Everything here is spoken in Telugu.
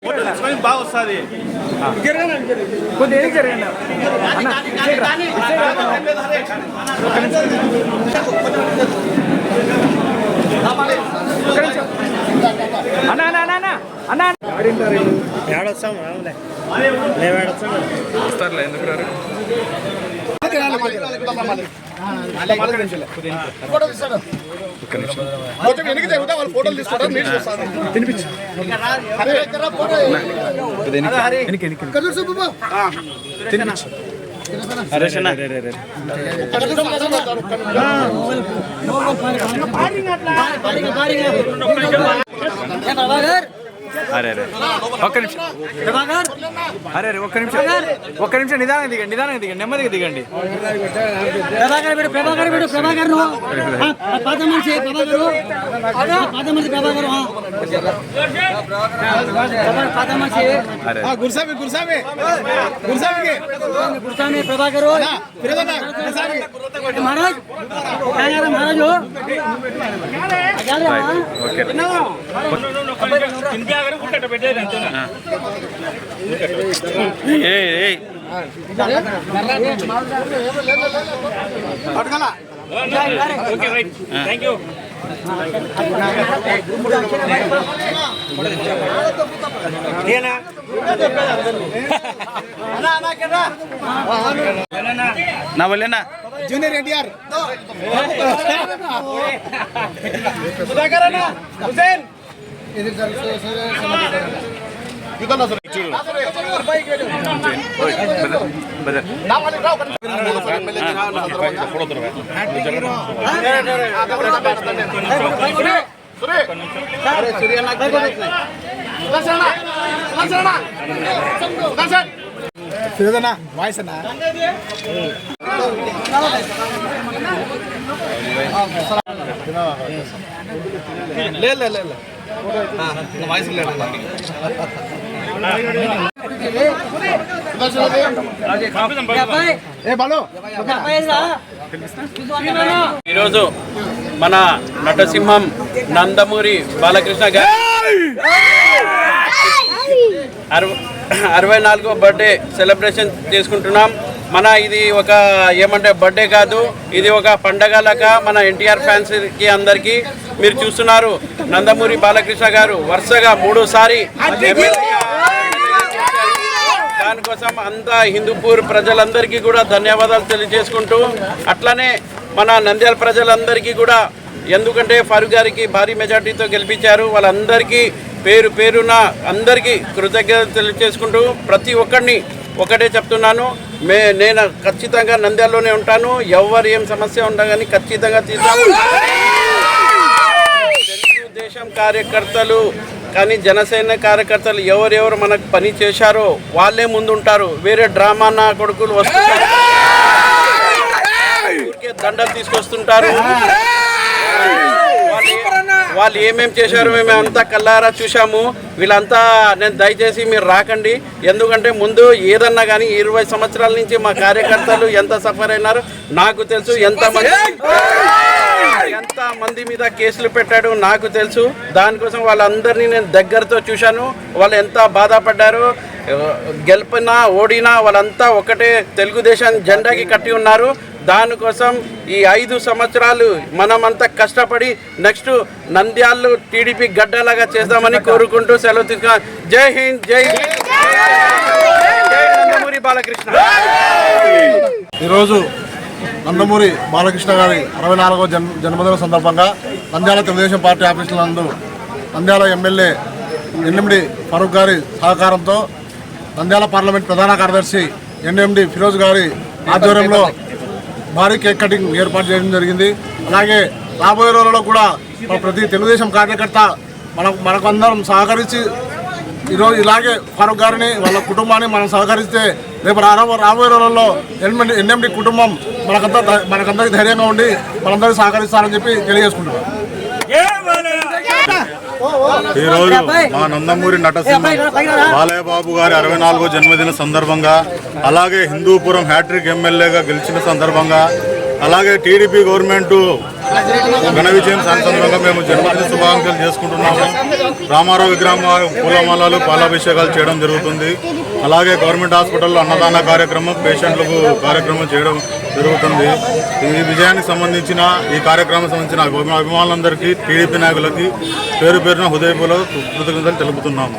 బాగా వస్తుంది. కొద్దిగా జరగండి అన్న అన్న అన్న అన్న ఏడొస్తాం వస్తారులే ఎందుకు రారు అరే అరే ఒక్క నిమిషం అరే అరే ఒక్క నిమిషం నిదానంగా దిగండి నెమ్మదిగా దిగండి. నా వల్లేనా జూనియర్ ఎన్టీఆర్ హుసేన్ వాయిస్ అన్నా లేదు వాయిస్ లేదు. ఈరోజు మన నటసింహం నందమూరి బాలకృష్ణ గారి 64వ బర్త్డే సెలబ్రేషన్ చేసుకుంటున్నాం. ఇది ఒక ఏమంటే బర్త్డే కాదు, ఇది ఒక పండగలాగా మన ఎన్టీఆర్ ఫ్యాన్స్కి అందరికీ. మీరు చూస్తున్నారు నందమూరి బాలకృష్ణ గారు వరుసగా 3సారి దానికోసం అంతా హిందూపూర్ ప్రజలందరికీ కూడా ధన్యవాదాలు తెలియజేసుకుంటూ, అట్లనే మన నంద్యాల ప్రజలందరికీ కూడా, ఎందుకంటే ఫారూక్ గారికి భారీ మెజార్టీతో గెలిపించారు, వాళ్ళందరికీ పేరు పేరున అందరికీ కృతజ్ఞతలు తెలియజేసుకుంటూ ప్రతి ఒక్కరిని ఒకటే చెప్తున్నాను, నేను ఖచ్చితంగా నంద్యాలలోనే ఉంటాను. ఎవరు ఏం సమస్య ఉన్నా కానీ ఖచ్చితంగా తెలుగుదేశం కార్యకర్తలు కానీ జనసేన కార్యకర్తలు ఎవరెవరు మనకు పని చేశారో వాళ్ళే ముందుంటారు. వేరే డ్రామా నా కొడుకులు వస్తుంటారు, దండలు తీసుకొస్తుంటారు. వాళ్ళు ఏమేమి చేశారు మేము అంతా కల్లారా చూసాము. వీళ్ళంతా నేను దయచేసి మీరు రాకండి, ఎందుకంటే ముందు ఏదన్నా కానీ 20 సంవత్సరాల నుంచి మా కార్యకర్తలు ఎంత సఫర్ అయినారు నాకు తెలుసు, ఎంత మంది మీద కేసులు పెట్టాడు నాకు తెలుసు. దానికోసం వాళ్ళందరినీ నేను దగ్గరతో చూశాను, వాళ్ళు ఎంత బాధపడ్డారు. గెలిపినా ఓడినా వాళ్ళంతా ఒకటే తెలుగుదేశం జెండాకి కట్టి ఉన్నారు. దానికోసం ఈ 5 సంవత్సరాలు మనమంతా కష్టపడి నెక్స్ట్ నంద్యాల టీడీపీ గడ్డలాగా చేద్దామని కోరుకుంటూ సెలవు తీసుకున్నా. జై హింద్, జై నందమూరి బాలకృష్ణ. ఈరోజు నందమూరి బాలకృష్ణ గారి 64వ జన్మదిన సందర్భంగా నంద్యాల తెలుగుదేశం పార్టీ ఆఫీసుల నందు నంద్యాల ఎమ్మెల్యే ఎన్ఎండి ఫరూక్ గారి సహకారంతో నంద్యాల పార్లమెంట్ ప్రధాన కార్యదర్శి ఎన్ఎండి ఫిరోజ్ గారి ఆధ్వర్యంలో భారీ కేక్ కటింగ్ ఏర్పాటు చేయడం జరిగింది. అలాగే రాబోయే రోజుల్లో కూడా ప్రతి తెలుగుదేశం కార్యకర్త మనకందరం సహకరించి ఈరోజు ఇలాగే ఫరూక్ గారిని వాళ్ళ కుటుంబాన్ని మనం సహకరిస్తే రేపు రాబోయే రోజుల్లో ఎన్ఎండి కుటుంబం మనకందరికి ధైర్యంగా ఉండి మనందరికీ సహకరిస్తారని చెప్పి తెలియజేసుకుంటున్నాం. ఈరోజు మా నందమూరి నటసింహ బాలయ్య బాబు గారి 64వ జన్మదిన సందర్భంగా, అలాగే హిందూపురం హ్యాట్రిక్ ఎమ్మెల్యేగా గెలిచిన సందర్భంగా అలాగే టీడీపీ గవర్నమెంట్ ఘన విజయం సందర్భంగా మేము జన్మదిన శుభాకాంక్షలు చేసుకుంటున్నాము. రామారావు విగ్రహం పూలమాలలు పాలాభిషేకాలు చేయడం జరుగుతుంది. అలాగే గవర్నమెంట్ హాస్పిటల్లో అన్నదాన కార్యక్రమం పేషెంట్లకు కార్యక్రమం చేయడం జరుగుతుంది. ఈ విజయానికి సంబంధించిన ఈ కార్యక్రమం సంబంధించిన అభిమానులందరికీ టీడీపీ నాయకులకి పేరు పేరున హృదయపూర్వక కృతజ్ఞతలు తెలుపుతున్నాము.